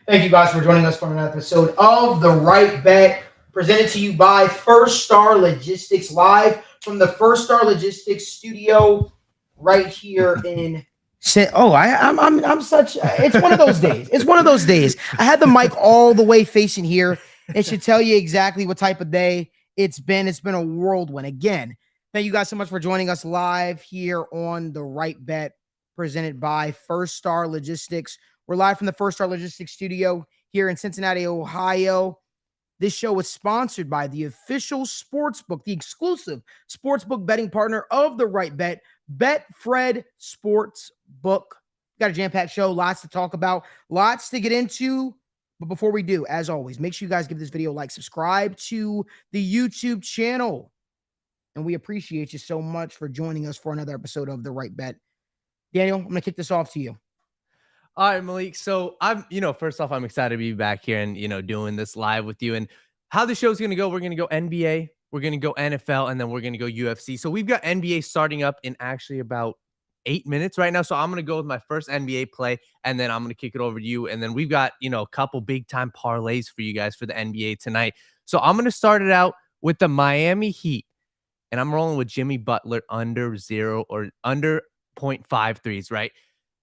Thank you guys for joining us for another episode of the Right Bet, presented to you by First Star Logistics, live from the First Star Logistics studio right here in. I'm such. It's one of those days. It's one of those days. I had the mic all the way facing here. It should tell you exactly what type of day it's been. It's been a whirlwind. Again, thank you guys so much for joining us live here on the Right Bet, presented by First Star Logistics. We're live from the First Star Logistics studio here in Cincinnati, Ohio. This show is sponsored by the official sportsbook, the exclusive sportsbook betting partner of the Right Bet, Betfred Sportsbook. Got a jam-packed show, lots to talk about, lots to get into. But before we do, as always, make sure you guys give this video a like, subscribe to the YouTube channel. And we appreciate you so much for joining us for another episode of The Right Bet. Daniel, I'm going to kick this off to you. All right, Malik. So first off, I'm excited to be back here and, doing this live with you. And how the show's going to go, we're going to go NBA, we're going to go NFL, and then we're going to go UFC. So we've got NBA starting up in actually about 8 minutes right now. So I'm going to go with my first NBA play, and then I'm going to kick it over to you. And then we've got, a couple big time parlays for you guys for the NBA tonight. So I'm going to start it out with the Miami Heat, and I'm rolling with Jimmy Butler under 0 or under 0.5 threes, right?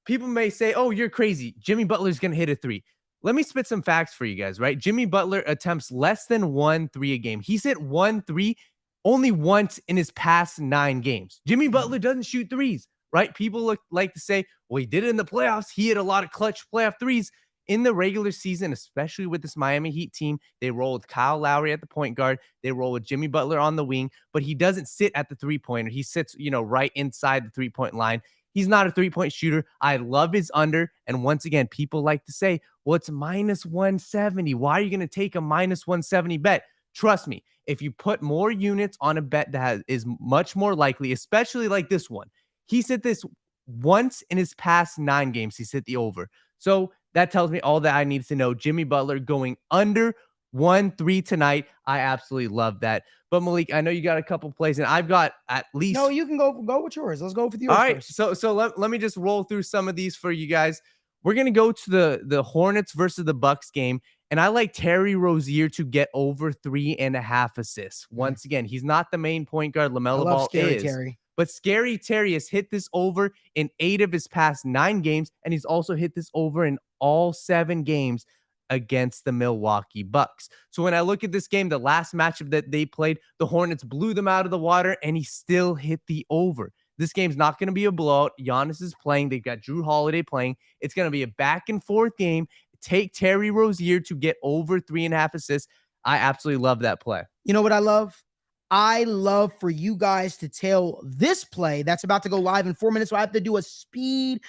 People may say, oh, you're crazy. Jimmy Butler's going to hit a 3. Let me spit some facts for you guys, right? Jimmy Butler attempts less than 1 3 a game. He's hit 1 3 only once in his past 9 games. Jimmy Butler doesn't shoot threes, right? People like to say, well, he did it in the playoffs. He hit a lot of clutch playoff threes. In the regular season, especially with this Miami Heat team, they roll with Kyle Lowry at the point guard. They roll with Jimmy Butler on the wing, but he doesn't sit at the three-pointer. He sits, right inside the three-point line. He's not a three-point shooter. I love his under. And once again, people like to say, well, it's minus 170. Why are you going to take a minus 170 bet? Trust me, if you put more units on a bet that is much more likely, especially like this one. He's hit this once in his past 9 games. He's hit the over. So that tells me all that I need to know. Jimmy Butler going under 1 3 tonight. I absolutely love that. But Malik, I know you got a couple plays, and I've got at least. No, you can go with yours. Let's go with yours. All right, first. so let me just roll through some of these for you guys. We're gonna go to the Hornets versus the Bucks game, and I like Terry Rozier to get over 3.5 assists. Once again, he's not the main point guard. LaMelo Ball is. Terry. But Scary Terry has hit this over in 8 of his past 9 games, and he's also hit this over in all 7 games against the Milwaukee Bucks. So when I look at this game, the last matchup that they played, the Hornets blew them out of the water, and he still hit the over. This game's not going to be a blowout. Giannis is playing. They've got Drew Holiday playing. It's going to be a back-and-forth game. Take Terry Rozier to get over 3.5 assists. I absolutely love that play. You know what I love? I love for you guys to tell this play that's about to go live in 4 minutes. So I have to do a speed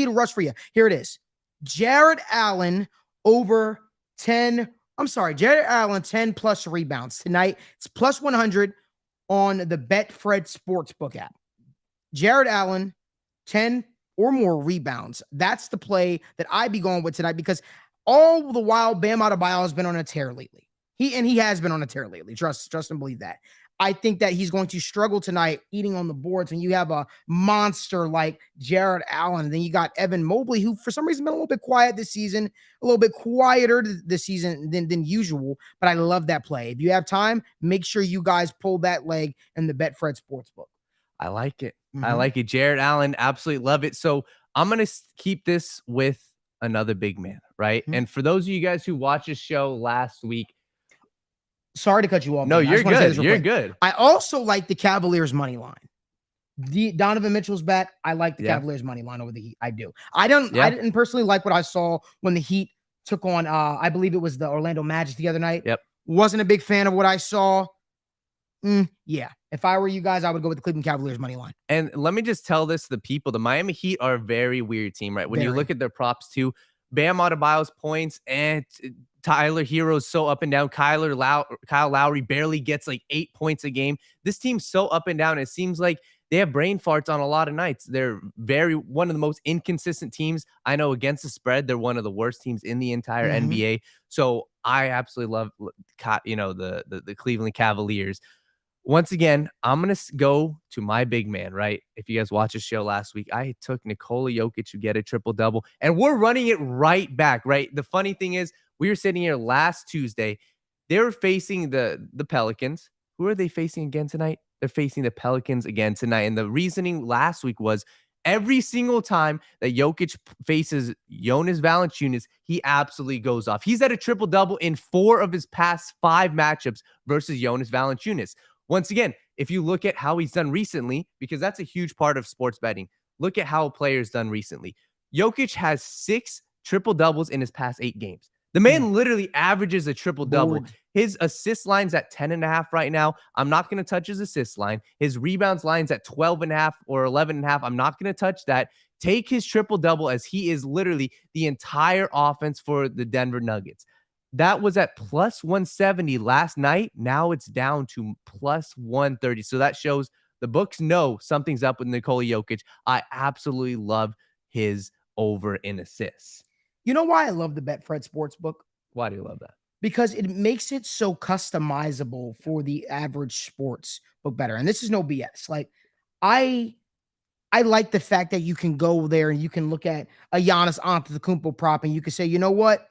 rush for you. Here it is. Jared Allen over 10. I'm sorry. Jared Allen 10 plus rebounds tonight. It's plus 100 on the Betfred Sportsbook app. Jared Allen 10 or more rebounds. That's the play that I be going with tonight, because all the while Bam Adebayo has been on a tear lately. He has been on a tear lately. Trust and believe that. I think that he's going to struggle tonight eating on the boards when you have a monster like Jared Allen. And then you got Evan Mobley, who for some reason been a little bit quiet this season, a little bit quieter this season than usual. But I love that play. If you have time, make sure you guys pull that leg in the Betfred Sportsbook. I like it. I like it. Jared Allen, absolutely love it. So I'm going to keep this with another big man, right? And for those of you guys who watched this show last week, sorry to cut you off. No, you're good. You're good. I also like the Cavaliers money line. Donovan Mitchell's back. I like the Cavaliers money line over the Heat. I do. I didn't personally like what I saw when the Heat took on, I believe it was the Orlando Magic the other night. Yep. Wasn't a big fan of what I saw. Yeah. If I were you guys, I would go with the Cleveland Cavaliers money line. And let me just tell this to the people. The Miami Heat are a very weird team, right? When you look at their props too, Bam Adebayo's points and Tyler Hero's so up and down. Kyle Lowry barely gets like 8 points a game. This team's so up and down. It seems like they have brain farts on a lot of nights. They're one of the most inconsistent teams I know against the spread. They're one of the worst teams in the entire NBA. So I absolutely love, the Cleveland Cavaliers. Once again, I'm going to go to my big man, right? If you guys watched the show last week, I took Nikola Jokic to get a triple-double, and we're running it right back, right? The funny thing is, we were sitting here last Tuesday. They were facing the Pelicans. Who are they facing again tonight? They're facing the Pelicans again tonight. And the reasoning last week was every single time that Jokic faces Jonas Valanciunas, he absolutely goes off. He's at a triple-double in 4 of his past 5 matchups versus Jonas Valanciunas. Once again, if you look at how he's done recently, because that's a huge part of sports betting, look at how a player's done recently. Jokic has 6 triple-doubles in his past 8 games. The man literally averages a triple-double. His assist line's at 10.5 right now. I'm not going to touch his assist line. His rebounds line's at 12.5 or 11.5. I'm not going to touch that. Take his triple-double as he is literally the entire offense for the Denver Nuggets. That was at plus 170 last night. Now it's down to plus 130. So that shows the books know something's up with Nikola Jokic. I absolutely love his over in assists. You know why I love the Betfred Sportsbook? Why do you love that? Because it makes it so customizable for the average sports book better. And this is no BS. Like I like the fact that you can go there and you can look at a Giannis Antetokounmpo prop and you can say, you know what?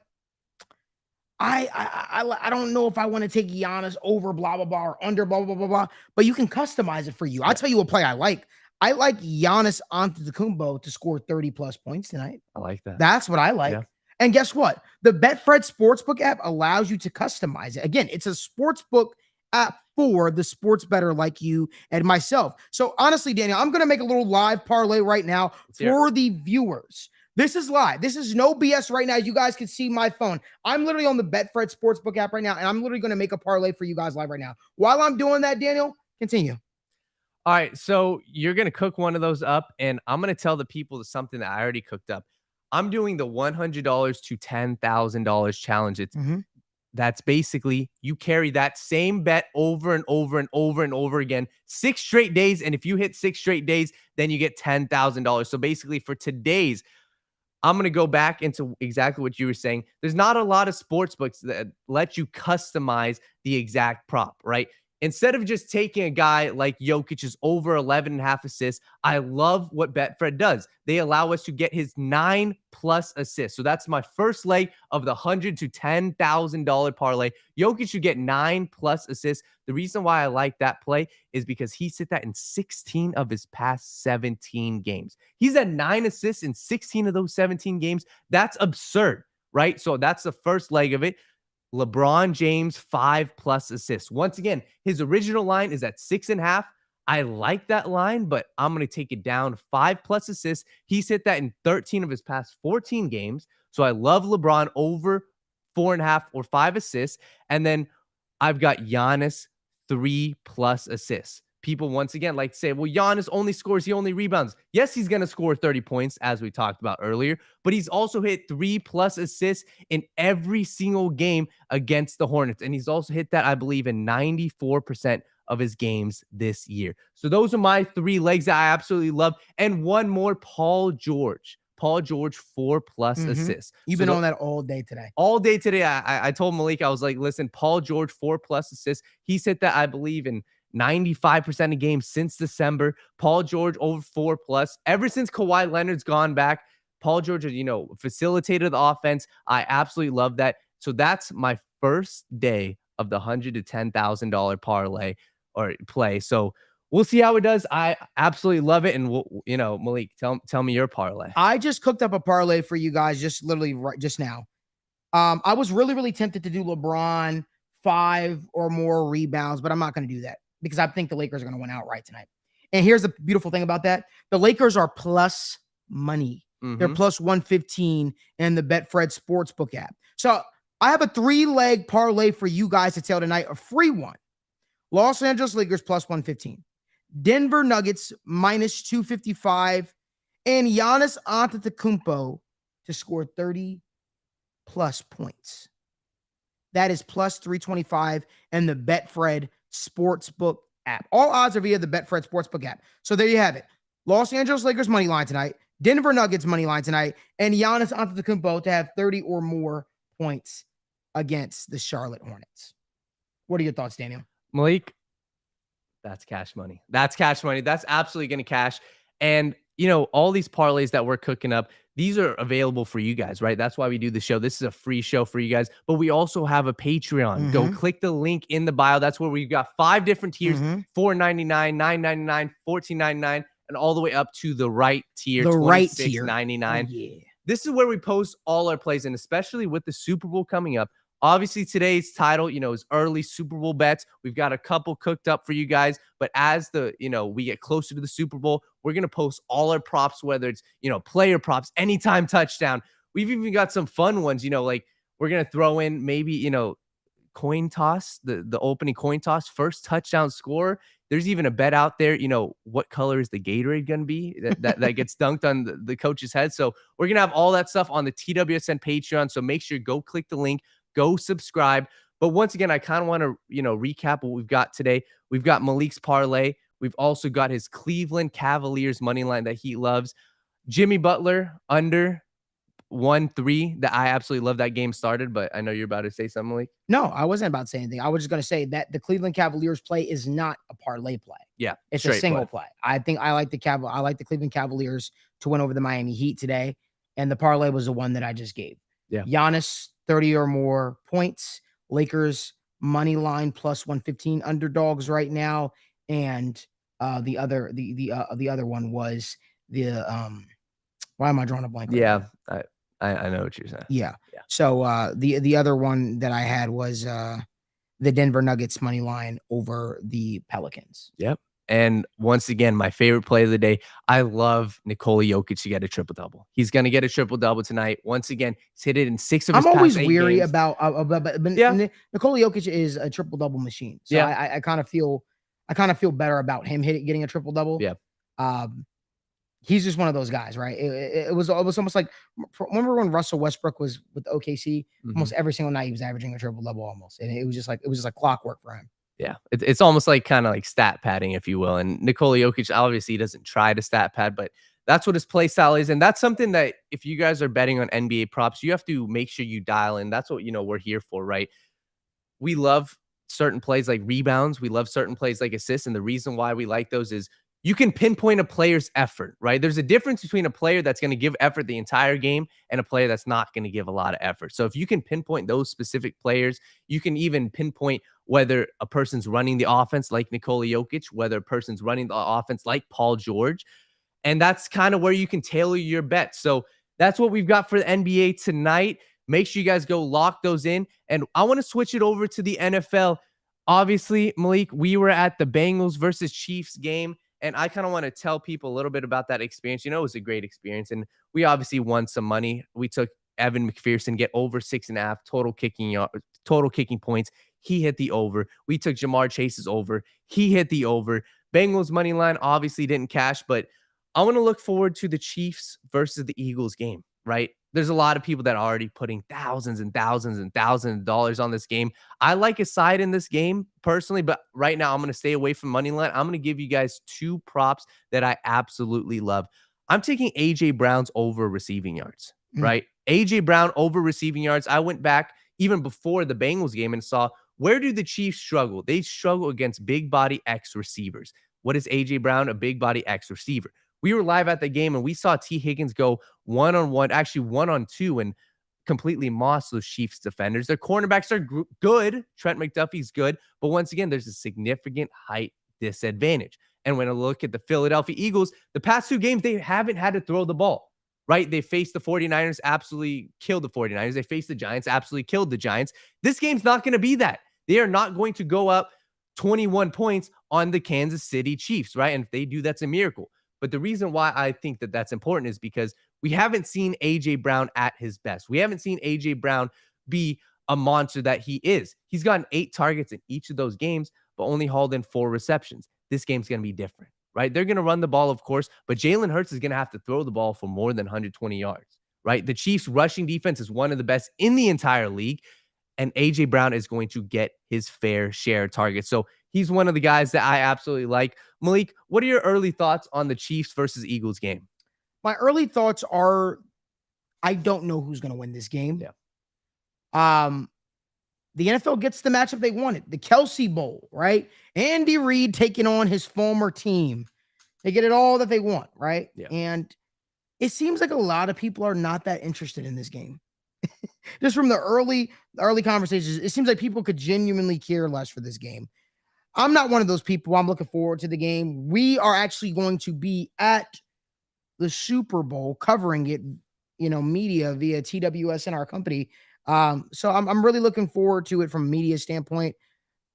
I don't know if I want to take Giannis over blah blah blah or under blah blah blah blah, but you can customize it for you. I'll tell you what play I like. I like Giannis Antetokounmpo to score 30 plus points tonight. I like that. That's what I like. Yeah. And guess what? The Betfred Sportsbook app allows you to customize it. Again, it's a sportsbook app for the sports bettor like you and myself. So honestly, Daniel, I'm going to make a little live parlay right now for the viewers. This is live. This is no BS right now. You guys can see my phone. I'm literally on the Betfred Sportsbook app right now, and I'm literally going to make a parlay for you guys live right now. While I'm doing that, Daniel, continue. All right, so you're going to cook one of those up, and I'm going to tell the people something that I already cooked up. I'm doing the $100 to $10,000 challenge. That's basically you carry that same bet over and over and over and over again, 6 straight days, and if you hit 6 straight days, then you get $10,000. So basically for today's, I'm going to go back into exactly what you were saying. There's not a lot of sports books that let you customize the exact prop, right? Instead of just taking a guy like Jokic's over 11.5 assists, I love what Betfred does. They allow us to get his 9+ assists. So that's my first leg of the $100 to $10,000 parlay. Jokic should get 9+ assists. The reason why I like that play is because he's hit that in 16 of his past 17 games. He's at 9 assists in 16 of those 17 games. That's absurd, right? So that's the first leg of it. LeBron James, 5+ assists. Once again, his original line is at 6.5. I like that line, but I'm going to take it down 5+ assists. He's hit that in 13 of his past 14 games. So I love LeBron over 4.5 or 5 assists. And then I've got Giannis 3+ assists. People once again like to say, well, Giannis only scores, he only rebounds. Yes, he's going to score 30 points, as we talked about earlier, but he's also hit 3+ assists in every single game against the Hornets. And he's also hit that, I believe, in 94% of his games this year. So those are my 3 legs that I absolutely love. And one more, Paul George. Paul George, 4+ assists. You've been on that all day today. All day today. I told Malik, I was like, listen, Paul George, 4+ assists. He's hit that, I believe, in 95% of games since December. Paul George over 4+. Ever since Kawhi Leonard's gone back, Paul George has, facilitated the offense. I absolutely love that. So that's my first day of the $100 to $10,000 parlay or play. So we'll see how it does. I absolutely love it. And Malik, tell me your parlay. I just cooked up a parlay for you guys just literally right just now. I was really, really tempted to do LeBron 5 or more rebounds, but I'm not going to do that because I think the Lakers are going to win outright tonight. And here's the beautiful thing about that. The Lakers are plus money. They're plus 115 in the Betfred Sportsbook app. So I have a 3-leg parlay for you guys to tell tonight, a free one. Los Angeles Lakers plus 115. Denver Nuggets minus 255. And Giannis Antetokounmpo to score 30+ points. That is plus 325 in the Betfred Sportsbook app. All odds are via the Betfred Sportsbook app. So there you have it. Los Angeles Lakers money line tonight, Denver Nuggets money line tonight, and Giannis Antetokounmpo to have 30 or more points against the Charlotte Hornets. What are your thoughts, Daniel? Malik, That's cash money. That's cash money. That's absolutely going to cash. And, all these parlays that we're cooking up, these are available for you guys, right? That's why we do the show. This is a free show for you guys, but we also have a Patreon. Go click the link in the bio. That's where we've got 5 different tiers, $4.99, $9.99, $14.99, and all the way up to the right tier, $26.99. Oh, yeah. This is where we post all our plays, and especially with the Super Bowl coming up. Obviously, today's title, is early Super Bowl bets. We've got a couple cooked up for you guys. But as we get closer to the Super Bowl, we're going to post all our props, whether it's, player props, anytime touchdown. We've even got some fun ones, like we're going to throw in maybe, coin toss, the opening coin toss, first touchdown score. There's even a bet out there, what color is the Gatorade going to be that gets dunked on the coach's head. So we're going to have all that stuff on the TWSN Patreon. So make sure you go click the link. Go subscribe. But once again, I kind of want to, recap what we've got today. We've got Malik's parlay. We've also got his Cleveland Cavaliers money line that he loves. Jimmy Butler under 1-3. That I absolutely love that game started, but I know you're about to say something, Malik. No, I wasn't about to say anything. I was just going to say that the Cleveland Cavaliers play is not a parlay play. Yeah, it's a single play. I think I like the Cleveland Cavaliers to win over the Miami Heat today, and the parlay was the one that I just gave. Yeah, Giannis 30 or more points. Lakers money line plus 115 underdogs right now, and the other one was the why am I drawing a blank? Yeah, I know what you're saying. Yeah. So the other one that I had was the Denver Nuggets money line over the Pelicans. Yep. And once again, my favorite play of the day, I love Nikola Jokic to get a triple-double. He's going to get a triple-double tonight. Once again, he's hit it in 6 of his past 8 games. I'm always weary about Nikola Jokic is a triple-double machine. So I kind of feel better about him getting a triple-double. Yeah. He's just one of those guys, right? It was almost like, remember when Russell Westbrook was with OKC? Almost every single night he was averaging a triple-double almost. And it was just like clockwork for him. Yeah, it's almost like kind of like stat padding, if you will. And Nikola Jokic obviously doesn't try to stat pad, but that's what his play style is. And that's something that if you guys are betting on NBA props, you have to make sure you dial in. That's what, we're here for, right? We love certain plays like rebounds. We love certain plays like assists. And the reason why we like those is you can pinpoint a player's effort, right? There's a difference between a player that's going to give effort the entire game and a player that's not going to give a lot of effort. So if you can pinpoint those specific players, you can even pinpoint whether a person's running the offense like Nikola Jokic, whether a person's running the offense like Paul George. And that's kind of where you can tailor your bet. So that's what we've got for the NBA tonight. Make sure you guys go lock those in. And I want to switch it over to the NFL. Obviously, Malik, we were at the Bengals versus Chiefs game. And I kind of want to tell people a little bit about that experience. It was a great experience. And we obviously won some money. We took Evan McPherson, get over 6.5 total kicking points. He hit the over. We took Jamar Chase's over. He hit the over. Bengals money line obviously didn't cash, but I want to look forward to the Chiefs versus the Eagles game, right? There's a lot of people that are already putting thousands and thousands and thousands of dollars on this game. I like a side in this game personally, but right now I'm going to stay away from money line. I'm going to give you guys 2 props that I absolutely love. I'm taking A.J. Brown's over receiving yards, right? A.J. Brown over receiving yards. I went back even before the Bengals game and saw, where do the Chiefs struggle? They struggle against big body X receivers. What is A.J. Brown? A big body X receiver. We were live at the game and we saw T. Higgins go 1-on-1, actually 1-on-2, and completely moss those Chiefs defenders. Their cornerbacks are good. Trent McDuffie's good. But once again, there's a significant height disadvantage. And when I look at the Philadelphia Eagles, the past 2 games, they haven't had to throw the ball, right? They faced the 49ers, absolutely killed the 49ers. They faced the Giants, absolutely killed the Giants. This game's not going to be that. They are not going to go up 21 points on the Kansas City Chiefs, right? And if they do, that's a miracle. But the reason why I think that that's important is because we haven't seen A.J. Brown at his best. We haven't seen A.J. Brown be a monster that he is. He's gotten 8 targets in each of those games, but only hauled in 4 receptions. This game's going to be different, right? They're going to run the ball, of course, but Jalen Hurts is going to have to throw the ball for more than 120 yards, right? The Chiefs' rushing defense is one of the best in the entire league, and A.J. Brown is going to get his fair share of targets. So he's one of the guys that I absolutely like. Malik, what are your early thoughts on the Chiefs versus Eagles game? My early thoughts are, I don't know who's going to win this game. Yeah. the NFL gets the matchup they wanted, the Kelsey Bowl, right? Andy Reid taking on his former team. They get it all that they want, right? Yeah. And it seems like a lot of people are not that interested in this game. Just from the early conversations, it seems like people could genuinely care less for this game. I'm not one of those people. I'm looking forward to the game. We are actually going to be at the Super Bowl covering it, media via TWS and our company. So I'm really looking forward to it from a media standpoint.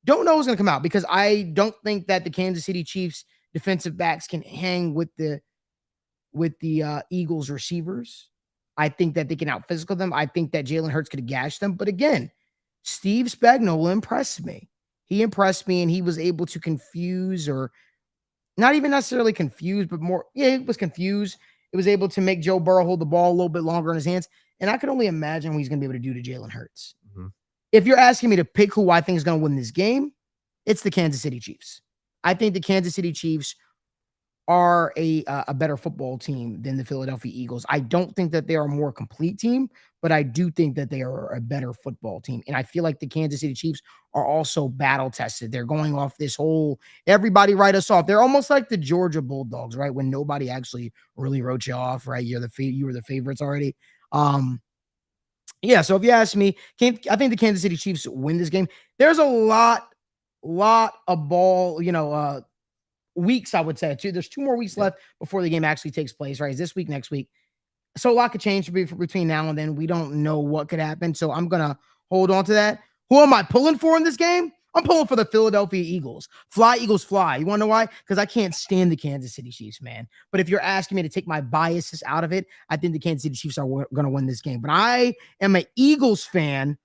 Don't know what's going to come out because I don't think that the Kansas City Chiefs defensive backs can hang with the Eagles receivers. I think that they can out physical them. I think that Jalen Hurts could gash them. But again, Steve Spagnuolo impressed me. He impressed me, and he was able to confuse, or not even necessarily confused, but more, he was confused. It was able to make Joe Burrow hold the ball a little bit longer in his hands. And I can only imagine what he's going to be able to do to Jalen Hurts. Mm-hmm. If you're asking me to pick who I think is going to win this game, it's the Kansas City Chiefs. I think the Kansas City Chiefs are a better football team than the Philadelphia Eagles. I don't think that they are a more complete team, but I do think that they are a better football team. And I feel like the Kansas City Chiefs are also battle tested. They're going off this whole, everybody write us off. They're almost like the Georgia Bulldogs, right? When nobody actually really wrote you off, right? You were the favorites already. Yeah. So if you ask me, I think the Kansas City Chiefs win this game. There's a lot of ball, weeks, I would say. There's 2 more weeks left before the game actually takes place, right? It's this week, next week. So a lot could change between now and then. We don't know what could happen. So I'm going to hold on to that. Who am I pulling for in this game? I'm pulling for the Philadelphia Eagles. Fly, Eagles, fly. You want to know why? Because I can't stand the Kansas City Chiefs, man. But if you're asking me to take my biases out of it, I think the Kansas City Chiefs are going to win this game. But I am an Eagles fan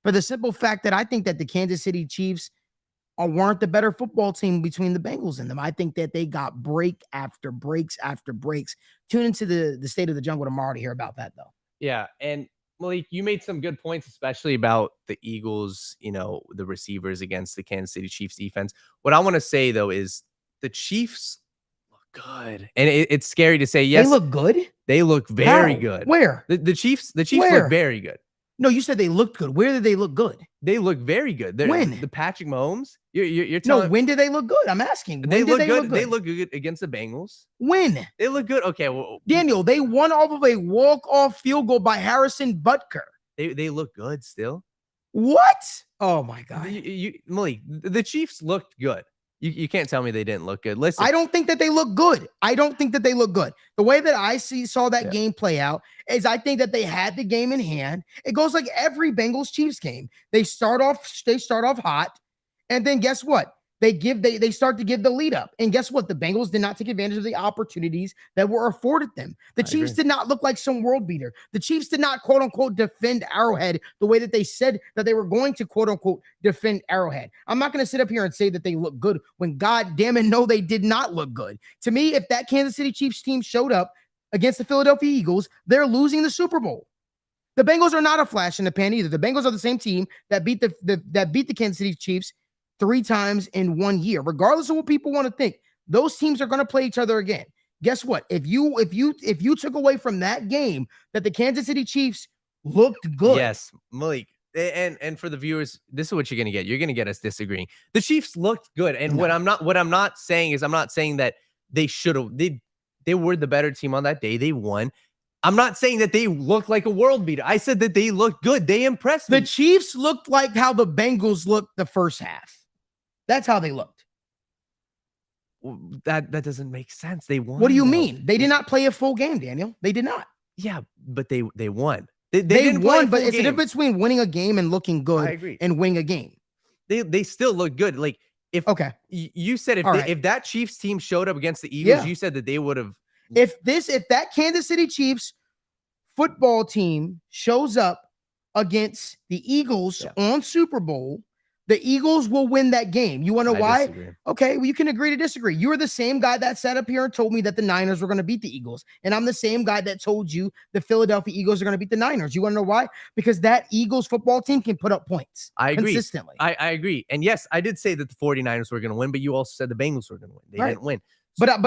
for the simple fact that I think that the Kansas City Chiefs weren't the better football team between the Bengals and them. I think that they got break after breaks after breaks. Tune into the State of the Jungle tomorrow to hear about that, though. Yeah, and Malik, you made some good points, especially about the Eagles, the receivers against the Kansas City Chiefs defense. What I want to say, though, is the Chiefs look good. And it's scary to say, yes. They look good? They look very good. Where? The Chiefs look very good. No, you said they looked good. Where did they look good? They look very good. When? The Patrick Mahomes. You're telling. No, when did they look good? I'm asking. They look good. They look good against the Bengals. When? They look good. Okay, well, Daniel, they won off of a walk-off field goal by Harrison Butker. They look good still. What? Oh my God. Malik, the Chiefs looked good. You can't tell me they didn't look good. Listen, I don't think that they look good. The way that I saw that game play out is I think that they had the game in hand. It goes like every Bengals Chiefs game. They start off hot, and then guess what? They start to give the lead up. And guess what? The Bengals did not take advantage of the opportunities that were afforded them. The Chiefs did not look like some world beater. The Chiefs did not, quote unquote, defend Arrowhead the way that they said that they were going to, quote unquote, defend Arrowhead. I'm not going to sit up here and say that they look good when, God damn it, no, they did not look good. To me, if that Kansas City Chiefs team showed up against the Philadelphia Eagles, they're losing the Super Bowl. The Bengals are not a flash in the pan either. The Bengals are the same team that beat the Kansas City Chiefs 3 times in 1 year. Regardless of what people want to think, those teams are going to play each other again. Guess what? If you took away from that game that the Kansas City Chiefs looked good. Yes, Malik. And for the viewers, this is what you're going to get. You're going to get us disagreeing. The Chiefs looked good. And what I'm not saying is I'm not saying that they should have. They were the better team on that day. They won. I'm not saying that they looked like a world beater. I said that they looked good. They impressed me. The Chiefs looked like how the Bengals looked the first half. That's how they looked. That doesn't make sense. They won. What do you mean? They did not play a full game, Daniel. They did not. Yeah, but they won. They won, but it's a difference between winning a game and looking good. I agree. And winning a game. They still look good. Like if you said if that Chiefs team showed up against the Eagles, you said that they would have. If that Kansas City Chiefs football team shows up against the Eagles on Super Bowl, the Eagles will win that game. You want to know why? Disagree. Okay, well, you can agree to disagree. You were the same guy that sat up here and told me that the Niners were going to beat the Eagles. And I'm the same guy that told you the Philadelphia Eagles are going to beat the Niners. You want to know why? Because that Eagles football team can put up points. I agree. Consistently. I agree. And yes, I did say that the 49ers were going to win, but you also said the Bengals were going to win. They didn't win. But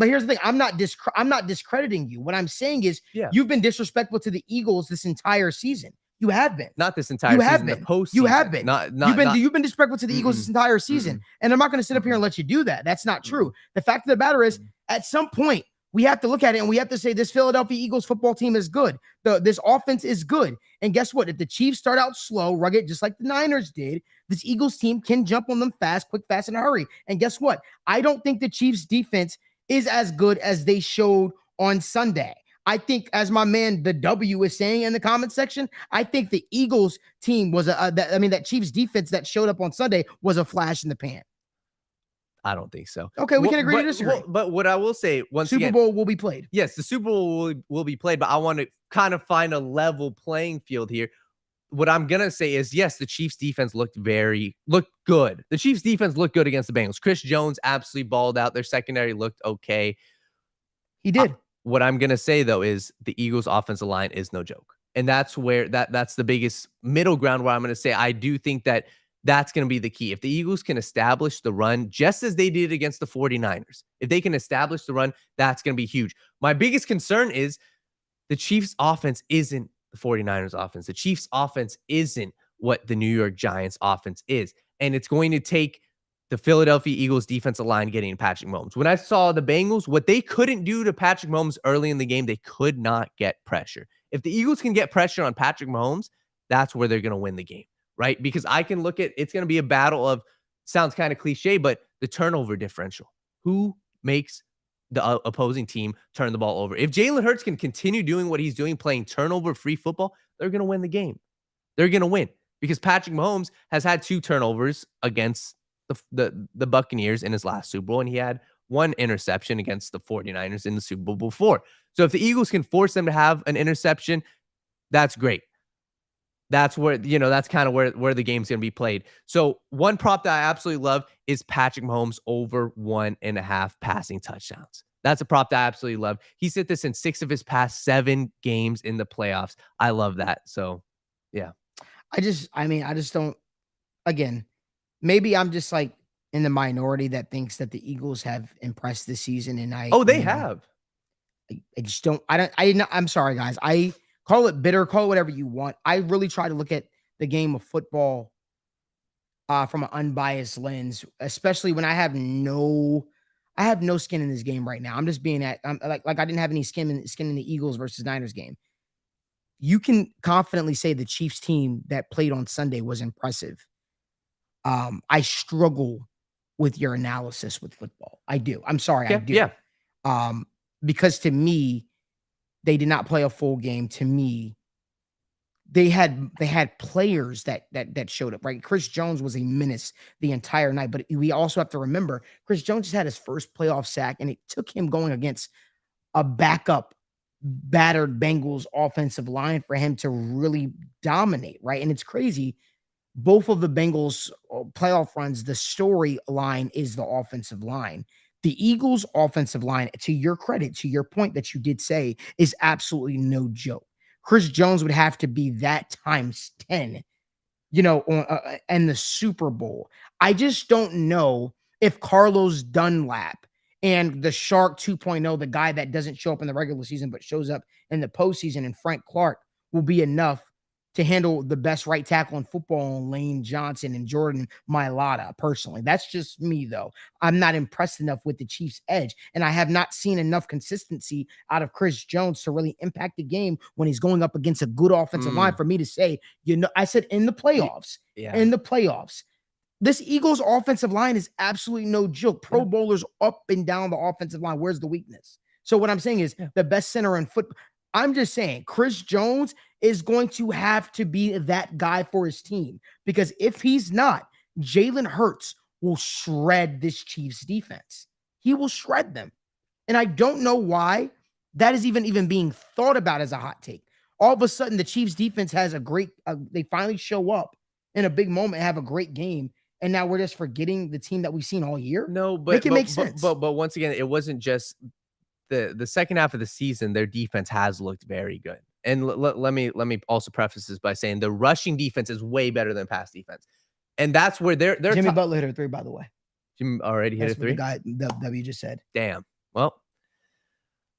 here's the thing. I'm not discrediting you. What I'm saying is you've been disrespectful to the Eagles this entire season. You have been. Not this entire season. The postseason. You have been. Not, you've been disrespectful to the Eagles this entire season. And I'm not going to sit up here and let you do that. That's not true. The fact of the matter is, at some point, we have to look at it and we have to say this Philadelphia Eagles football team is good. This offense is good. And guess what? If the Chiefs start out slow, rugged, just like the Niners did, this Eagles team can jump on them fast, quick, fast, in a hurry. And guess what? I don't think the Chiefs defense is as good as they showed on Sunday. I think, as my man, the W is saying in the comment section, I think the Eagles team was that Chiefs defense that showed up on Sunday was a flash in the pan. I don't think so. Okay, we can agree to disagree. But what I will say, Super Bowl will be played. Yes, the Super Bowl will be played, but I want to kind of find a level playing field here. What I'm going to say is, yes, the Chiefs defense looked good. The Chiefs defense looked good against the Bengals. Chris Jones absolutely balled out. Their secondary looked okay. He did. What I'm going to say, though, is the Eagles offensive line is no joke. And that's where that's the biggest middle ground where I'm going to say I do think that that's going to be the key. If the Eagles can establish the run, just as they did against the 49ers, if they can establish the run, that's going to be huge. My biggest concern is the Chiefs offense isn't the 49ers offense. The Chiefs offense isn't what the New York Giants offense is. And it's going to take the Philadelphia Eagles defensive line getting Patrick Mahomes. When I saw the Bengals, what they couldn't do to Patrick Mahomes early in the game, they could not get pressure. If the Eagles can get pressure on Patrick Mahomes, that's where they're going to win the game. Right? Because I can look at it's going to be a battle of, sounds kind of cliche, but the turnover differential. Who makes the opposing team turn the ball over? If Jalen Hurts can continue doing what he's doing, playing turnover-free football, they're going to win the game. They're going to win because Patrick Mahomes has had 2 turnovers against the Buccaneers in his last Super Bowl, and he had 1 interception against the 49ers in the Super Bowl before. So if the Eagles can force them to have an interception, that's great. That's where, that's kind of where the game's going to be played. So one prop that I absolutely love is Patrick Mahomes over 1.5 passing touchdowns. That's a prop that I absolutely love. He's hit this in 6 of his past 7 games in the playoffs. I love that. So, yeah. I just don't, again, maybe I'm just like in the minority that thinks that the Eagles have impressed this season. And they have. I just don't, I'm sorry, guys. Call it bitter, call it whatever you want. I really try to look at the game of football from an unbiased lens, especially when I have no skin in this game right now. I'm just being like I didn't have any skin in the Eagles versus Niners game. You can confidently say the Chiefs team that played on Sunday was impressive. I struggle with your analysis with football. I do. I'm sorry, I do. Yeah. Because to me, they did not play a full game. To me, they had players that showed up, right? Chris Jones was a menace the entire night, but we also have to remember Chris Jones just had his first playoff sack, and it took him going against a backup, battered Bengals offensive line for him to really dominate, right? And it's crazy. Both of the Bengals playoff runs, the storyline is the offensive line. The Eagles' offensive line, to your credit, to your point that you did say, is absolutely no joke. Chris Jones would have to be that times 10, and the Super Bowl. I just don't know if Carlos Dunlap and the Shark 2.0, the guy that doesn't show up in the regular season but shows up in the postseason, and Frank Clark will be enough to handle the best right tackle in football, Lane Johnson and Jordan Mailata, personally. That's just me, though. I'm not impressed enough with the Chiefs' edge, and I have not seen enough consistency out of Chris Jones to really impact the game when he's going up against a good offensive line for me to say, I said in the playoffs. Yeah. In the playoffs. This Eagles offensive line is absolutely no joke. Pro bowlers up and down the offensive line. Where's the weakness? So what I'm saying is the best center in football. I'm just saying Chris Jones is going to have to be that guy for his team, because if he's not, Jalen Hurts will shred this Chiefs defense. He will shred them. And I don't know why that is even being thought about as a hot take. All of a sudden, the Chiefs defense has a great, they finally show up in a big moment, have a great game. And now we're just forgetting the team that we've seen all year. No, but make it make sense. But once again, it wasn't just the second half of the season. Their defense has looked very good. And let me also preface this by saying the rushing defense is way better than pass defense. And that's where they're Jimmy Butler hit a 3, by the way. Jimmy already hit a 3? The guy that you just said. Damn. Well,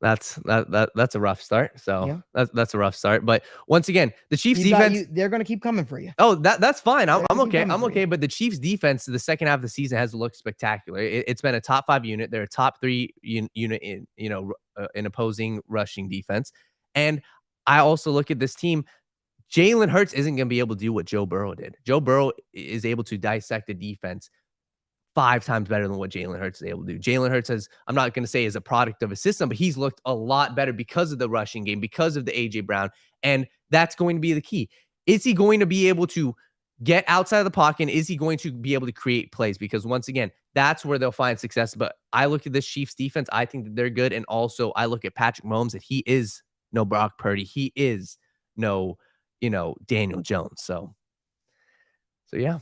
That's a rough start. So Yeah. that's a rough start. But once again, the Chiefs defense, they're going to keep coming for you. Oh, that's fine. I'm okay. I'm okay. But the Chiefs defense, the second half of the season has looked spectacular. It's been a top 5 unit. They're a top 3 unit in, in opposing rushing defense. And I also look at this team. Jalen Hurts isn't going to be able to do what Joe Burrow did. Joe Burrow is able to dissect the defense 5 times better than what Jalen Hurts is able to do. Jalen Hurts I'm not going to say is a product of a system, but he's looked a lot better because of the rushing game, because of the A.J. Brown. And that's going to be the key. Is he going to be able to get outside of the pocket? Is he going to be able to create plays? Because once again, that's where they'll find success. But I look at this Chiefs defense. I think that they're good. And also I look at Patrick Mahomes, that he is no Brock Purdy. He is no, Daniel Jones. So yeah.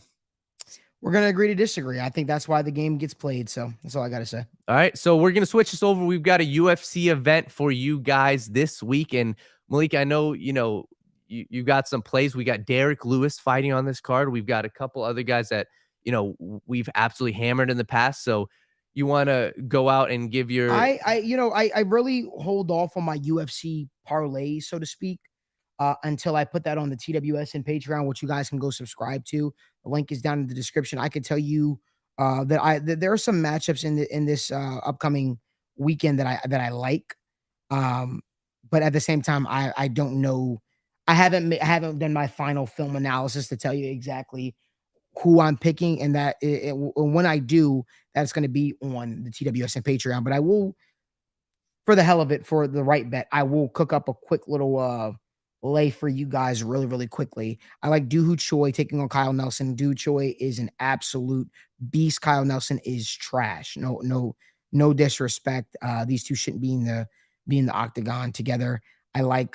We're going to agree to disagree. I think that's why the game gets played. So that's all I got to say. All right. So we're going to switch this over. We've got a UFC event for you guys this week. And Malik, I know, you got some plays. We got Derek Lewis fighting on this card. We've got a couple other guys that, we've absolutely hammered in the past. So you want to go out and give your... I really hold off on my UFC parlay, so to speak, until I put that on the TWS and Patreon, which you guys can go subscribe to. The link is down in the description. I can tell you that there are some matchups in this upcoming weekend that I like, but at the same time, I don't know. I haven't done my final film analysis to tell you exactly who I'm picking, and that when I do, that's going to be on the TWS and Patreon. But I will, for the hell of it, for the right bet, I will cook up a quick little lay for you guys really, really quickly. I like Dooho Choi taking on Kyle Nelson. Dooho Choi is an absolute beast. Kyle Nelson is trash. No disrespect. These two shouldn't be in the octagon together. I like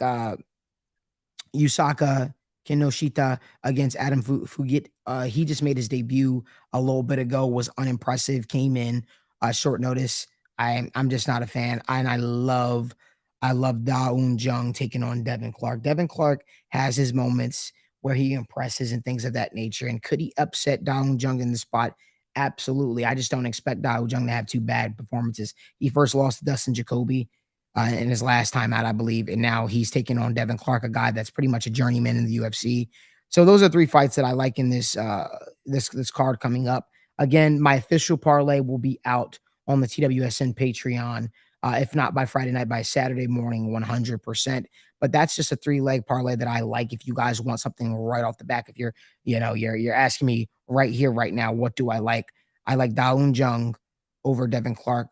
Yusaka Kinoshita against Adam Fugit. He just made his debut a little bit ago, was unimpressive, came in short notice. I'm just not a fan. And I love Da-Un Jung taking on Devin Clark. Devin Clark has his moments where he impresses and things of that nature. And could he upset Da-Un Jung in the spot? Absolutely. I just don't expect Da-Un Jung to have 2 bad performances. He first lost to Dustin Jacoby in his last time out, I believe. And now he's taking on Devin Clark, a guy that's pretty much a journeyman in the UFC. So those are 3 fights that I like in this card coming up. Again, my official parlay will be out on the TWSN Patreon. If not by Friday night, by Saturday morning, 100%. But that's just a 3-leg parlay that I like. If you guys want something right off the back, if you're asking me right here, right now, what do I like? I like Da-Un Jung over Devin Clark.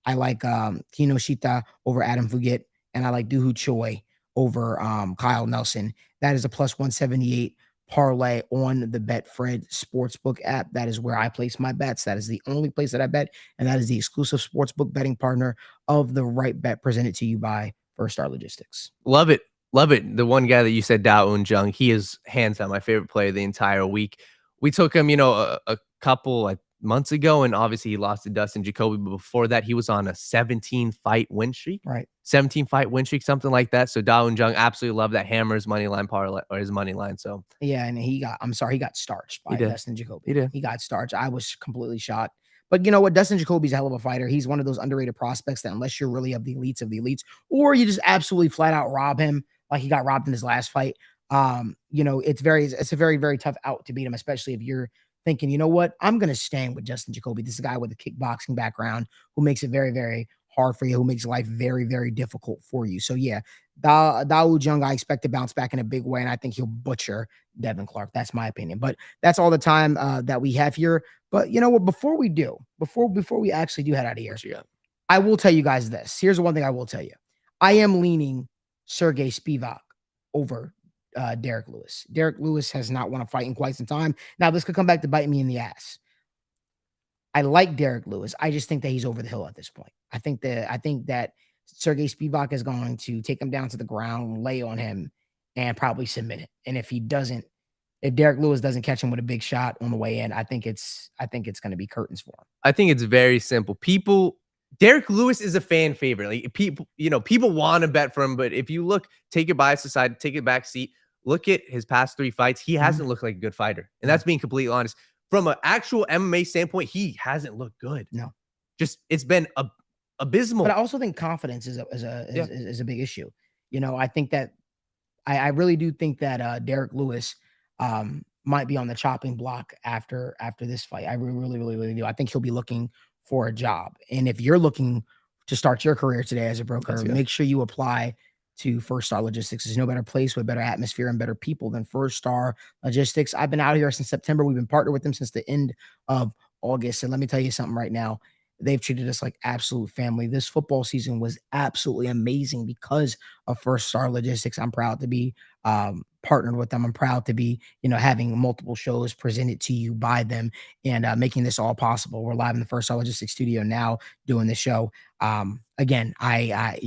I like Kinoshita over Adam Fugit, and I like Dooho Choi over Kyle Nelson. That is a plus 178 parlay on the Betfred Sportsbook app. That is where I place my bets. That is the only place that I bet, and that is the exclusive sportsbook betting partner of the Wrightbet, presented to you by First Star Logistics. Love it. Love it. The one guy that you said, Da-Un Jung, he is hands down my favorite player the entire week. We took him, a couple months ago, and obviously he lost to Dustin Jacoby, but before that he was on a 17-fight win streak. Right. 17-fight win streak, something like that. So Da-Un Jung, absolutely love that. Hammers money line parlay, or his money line. So yeah, and he got starched by Dustin Jacoby. He did. He got starched. I was completely shocked. But you know what? Dustin Jacoby's a hell of a fighter. He's one of those underrated prospects that, unless you're really of the elites, or you just absolutely flat out rob him like he got robbed in his last fight, it's a very, very tough out to beat him, especially if you're thinking, you know what, I'm going to stand with Justin Jacoby. This is a guy with a kickboxing background who makes it very, very hard for you, who makes life very, very difficult for you. So yeah, Da-Un Jung, I expect to bounce back in a big way, and I think he'll butcher Devin Clark. That's my opinion. But that's all the time that we have here. But you know what, before we actually do head out of here, I will tell you guys this. Here's the one thing I will tell you. I am leaning Sergey Spivak over Derek Lewis. Derek Lewis has not won a fight in quite some time. Now, this could come back to bite me in the ass. I like Derek Lewis. I just think that he's over the hill at this point. I think that Sergey Spivak is going to take him down to the ground, lay on him, and probably submit it. And if Derek Lewis doesn't catch him with a big shot on the way in, I think it's going to be curtains for him. I think it's very simple. Derek Lewis is a fan favorite. Like people want to bet for him, but if you look, take your bias aside, take a back seat, look at his past 3 fights. He hasn't looked like a good fighter. And that's being completely honest. From an actual MMA standpoint, he hasn't looked good. No. Just, it's been abysmal. But I also think confidence is a big issue. You know, I think that I really do think that Derek Lewis might be on the chopping block after this fight. I really do. I think he'll be looking for a job. And if you're looking to start your career today as a broker, make sure you apply to First Star Logistics. There's no better place with better atmosphere and better people than First Star Logistics. I've been out here since September. We've been partnered with them since the end of August. And let me tell you something right now. They've treated us like absolute family. This football season was absolutely amazing because of First Star Logistics. I'm proud to be partnered with them. I'm proud to be, having multiple shows presented to you by them and making this all possible. We're live in the First Star Logistics studio now doing the show. Again, I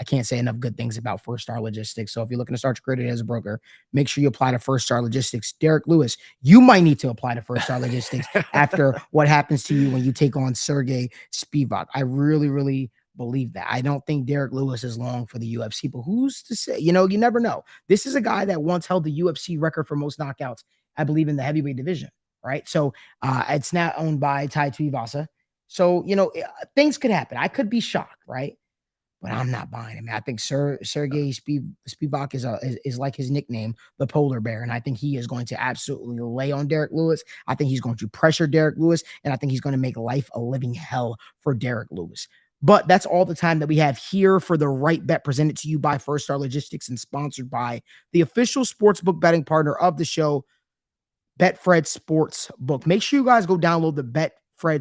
can't say enough good things about First Star Logistics. So if you're looking to start your career as a broker, make sure you apply to First Star Logistics. Derek Lewis, you might need to apply to First Star Logistics after what happens to you when you take on Sergey Spivak. I really believe that. I don't think Derek Lewis is long for the UFC, but who's to say? You never know. This is a guy that once held the UFC record for most knockouts, I believe, in the heavyweight division, right? So it's now owned by Tai Tuivasa. So, things could happen. I could be shocked, right? But I'm not buying him. I think Sergey Spivak is like his nickname, the polar bear. And I think he is going to absolutely lay on Derek Lewis. I think he's going to pressure Derek Lewis. And I think he's going to make life a living hell for Derek Lewis. But that's all the time that we have here for the Right Bet, presented to you by First Star Logistics and sponsored by the official sportsbook betting partner of the show, Betfred Sportsbook. Make sure you guys go download the Betfred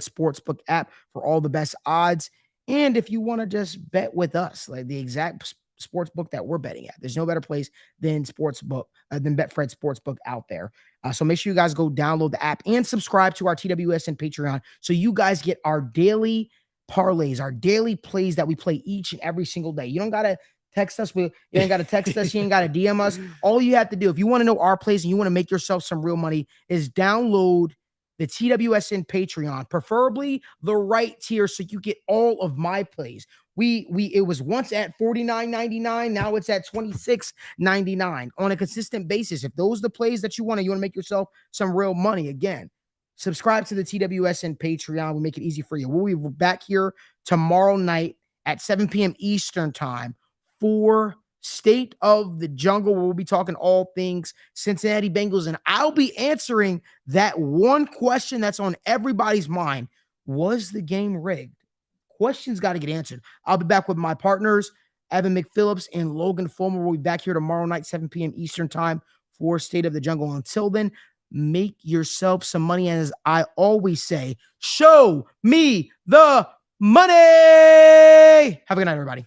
Sportsbook app for all the best odds. And if you want to just bet with us, like the exact sportsbook that we're betting at, there's no better place than Betfred Sportsbook out there. So make sure you guys go download the app and subscribe to our TWS and Patreon so you guys get our daily parlays, our daily plays that we play each and every single day. You don't got to text us. You ain't got to text us. You ain't got to DM us. All you have to do, if you want to know our plays and you want to make yourself some real money, is download the TWSN Patreon, preferably the right tier, so you get all of my plays. It was once at $49.99. Now it's at $26.99 on a consistent basis. If those are the plays that you want to make yourself some real money, again, subscribe to the TWSN Patreon. We make it easy for you. We'll be back here tomorrow night at 7 p.m. Eastern time for State of the Jungle, where we'll be talking all things Cincinnati Bengals. And I'll be answering that one question that's on everybody's mind. Was the game rigged? Questions got to get answered. I'll be back with my partners, Evan McPhillips and Logan Fulmer. We'll be back here tomorrow night, 7 p.m. Eastern time for State of the Jungle. Until then, make yourself some money. And as I always say, show me the money. Have a good night, everybody.